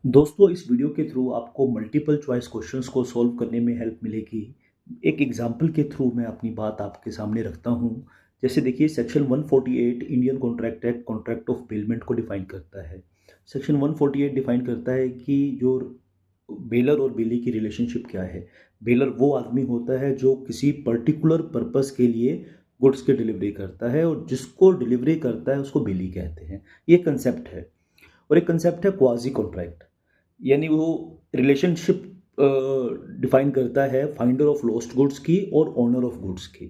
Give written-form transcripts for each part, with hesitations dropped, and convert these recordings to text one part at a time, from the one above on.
दोस्तों, इस वीडियो के थ्रू आपको मल्टीपल चॉइस क्वेश्चंस को सॉल्व करने में हेल्प मिलेगी। एक एग्जांपल के थ्रू मैं अपनी बात आपके सामने रखता हूँ। जैसे देखिए, section 148 Indian contract act contract of bailment को डिफाइन करता है। सेक्शन 148 डिफाइन करता है कि जो बेलर और बेली की रिलेशनशिप क्या है। बेलर वो आदमी होता है जो किसी पर्टिकुलर पर्पस के लिए गुड्स की डिलीवरी करता है, और जिसको डिलीवरी करता है उसको बेली कहते हैं। ये कंसेप्ट है। और एक कंसेप्ट है क्वाजी कॉन्ट्रैक्ट, यानी वो रिलेशनशिप डिफाइन करता है फाइंडर ऑफ लॉस्ट गुड्स की और ओनर ऑफ गुड्स की।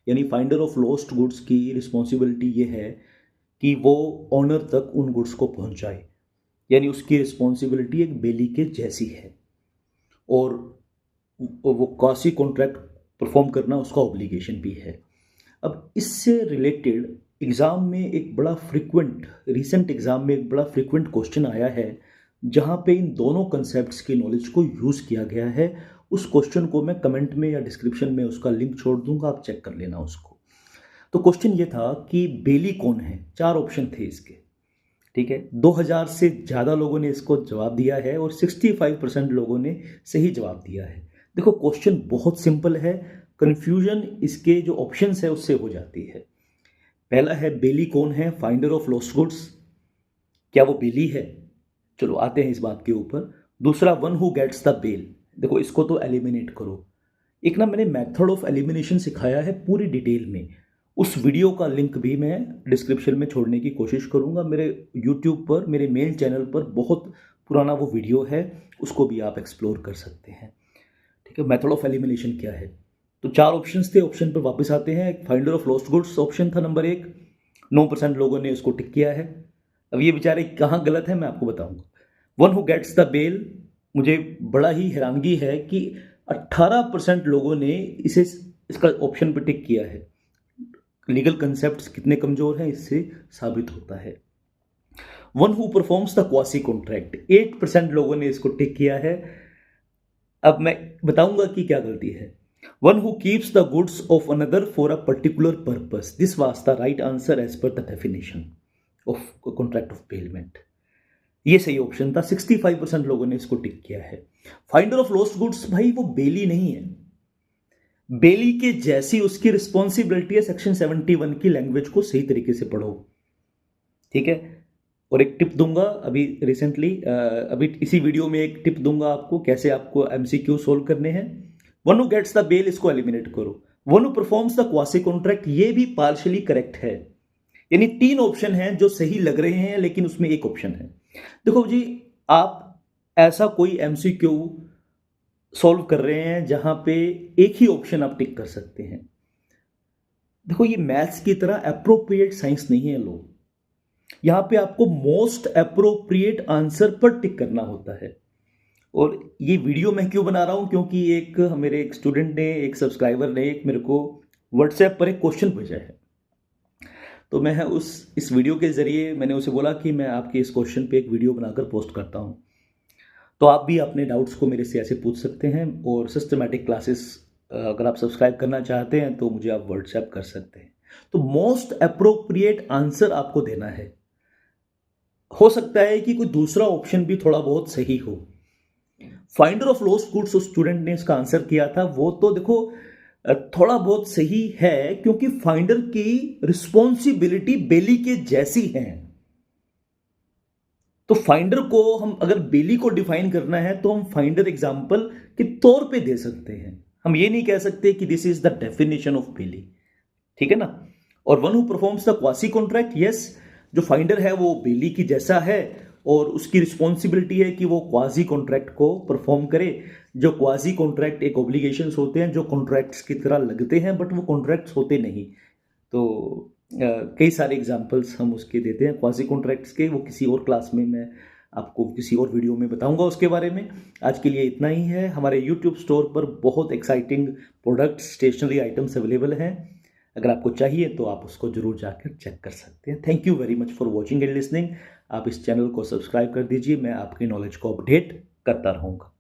यानी फाइंडर ऑफ लॉस्ट गुड्स की रिस्पॉन्सिबिलिटी ये है कि वो ओनर तक उन गुड्स को पहुंचाए, यानी उसकी रिस्पॉन्सिबिलिटी एक बेली के जैसी है। और वो क्वासी कॉन्ट्रैक्ट परफॉर्म करना उसका ऑब्लिगेशन भी है। अब इससे रिलेटेड एग्ज़ाम में एक बड़ा फ्रिक्वेंट रिसेंट एग्ज़ाम में एक बड़ा फ्रिक्वेंट क्वेश्चन आया है, जहाँ पे इन दोनों कंसेप्ट्स की नॉलेज को यूज़ किया गया है। उस क्वेश्चन को मैं कमेंट में या डिस्क्रिप्शन में उसका लिंक छोड़ दूंगा, आप चेक कर लेना उसको। तो क्वेश्चन ये था कि बेली कौन है। 4 ऑप्शन थे इसके। ठीक है, 2000 से ज़्यादा लोगों ने इसको जवाब दिया है और 65% लोगों ने सही जवाब दिया है। देखो, क्वेश्चन बहुत सिंपल है, कन्फ्यूजन इसके जो ऑप्शंस है उससे हो जाती है। पहला है, बेली कौन है, फाइंडर ऑफ लॉस्ट गुड्स, क्या वो बेली है? चलो आते हैं इस बात के ऊपर। दूसरा, one who gets the bail. देखो, इसको तो एलिमिनेट करो। एक ना मैंने मेथड ऑफ एलिमिनेशन सिखाया है पूरी डिटेल में। उस वीडियो का लिंक भी मैं डिस्क्रिप्शन में छोड़ने की कोशिश करूंगा। मेरे यूट्यूब पर, मेरे मेन चैनल पर बहुत पुराना वो वीडियो है, उसको भी आप एक्सप्लोर कर सकते हैं। ठीक है, मेथड ऑफ एलिमिनेशन क्या है। तो 4 ऑप्शंस थे, ऑप्शन पर वापस आते हैं। Finder of lost goods option था नंबर 1, 9% लोगों ने उसको टिक किया है। अब ये बेचारे कहाँ गलत है मैं आपको बताऊंगा। One who gets the bail, मुझे बड़ा ही हैरानगी है कि 18% लोगों ने इसे इसका ऑप्शन पर टिक किया है। लीगल कंसेप्ट्स कितने कमजोर हैं इससे साबित होता है। One who performs the quasi contract, 8% लोगों ने इसको टिक किया है। अब मैं बताऊंगा कि क्या गलती है। One who keeps the goods of another for a particular purpose, this was the right answer as per the definition of contract of payment. ये सही ऑप्शन था, 65% लोगों ने इसको टिक किया है। फाइंडर ऑफ लॉस्ट गुड्स, भाई वो बेली नहीं है, बेली के जैसी उसकी रिस्पॉन्सिबिलिटी है। सेक्शन 71 की लैंग्वेज को सही तरीके से पढ़ो। ठीक है, और एक टिप दूंगा अभी रिसेंटली, अभी इसी वीडियो में एक टिप दूंगा आपको कैसे आपको एमसीक्यू सोल्व करने हैं। One who gets the bail, इसको एलिमिनेट करो। One who performs the quasi contract, ये भी पार्शियली करेक्ट है। यानी 3 ऑप्शन हैं जो सही लग रहे हैं, लेकिन उसमें एक ऑप्शन है। देखो जी, आप ऐसा कोई एमसीक्यू सॉल्व कर रहे हैं जहां पे एक ही ऑप्शन आप टिक कर सकते हैं। देखो, ये मैथ्स की तरह अप्रोप्रिएट साइंस नहीं है लोग। यहां पे आपको मोस्ट अप्रोप्रिएट आंसर पर टिक करना होता है। और ये वीडियो मैं क्यों बना रहा हूं, क्योंकि एक मेरे एक स्टूडेंट ने, एक सब्सक्राइबर ने एक मेरे को व्हाट्सएप पर एक क्वेश्चन भेजा है। तो मैं इस वीडियो के जरिए मैंने उसे बोला कि मैं आपके इस क्वेश्चन पे एक वीडियो बनाकर पोस्ट करता हूं। तो आप भी अपने डाउट्स को मेरे से ऐसे पूछ सकते हैं। और सिस्टमैटिक क्लासेस अगर आप सब्सक्राइब करना चाहते हैं तो मुझे आप व्हाट्सएप कर सकते हैं। तो मोस्ट अप्रोप्रिएट आंसर आपको देना है। हो सकता है कि कोई दूसरा ऑप्शन भी थोड़ा बहुत सही हो। फाइंडर ऑफ लॉस्ट गुड्स उस स्टूडेंट ने इसका आंसर किया था, वो तो देखो थोड़ा बहुत सही है, क्योंकि फाइंडर की रिस्पॉन्सिबिलिटी बेली के जैसी है। तो फाइंडर को हम अगर बेली को डिफाइन करना है तो हम फाइंडर एग्जांपल के तौर पे दे सकते हैं। हम ये नहीं कह सकते कि this is the definition of belly. ठीक है ना। और one who performs the quasi contract, yes, जो फाइंडर है वो बेली की जैसा है और उसकी रिस्पॉन्सिबिलिटी है कि वो क्वाजी कॉन्ट्रैक्ट को परफॉर्म करे। जो क्वाजी कॉन्ट्रैक्ट एक ऑब्लिगेशंस होते हैं जो कॉन्ट्रैक्ट्स की तरह लगते हैं, बट वो कॉन्ट्रैक्ट्स होते नहीं। तो कई सारे एग्जांपल्स हम उसके देते हैं क्वासी कॉन्ट्रैक्ट्स के। वो किसी और क्लास में मैं आपको किसी और वीडियो में बताऊंगा उसके बारे में। आज के लिए इतना ही है। हमारे यूट्यूब स्टोर पर बहुत exciting products, stationery items available हैं। अगर आपको चाहिए तो आप उसको जरूर जाकर चेक कर सकते हैं। Thank you very much for watching and listening. आप इस चैनल को सब्सक्राइब कर दीजिए, मैं आपकी नॉलेज को अपडेट करता रहूँगा।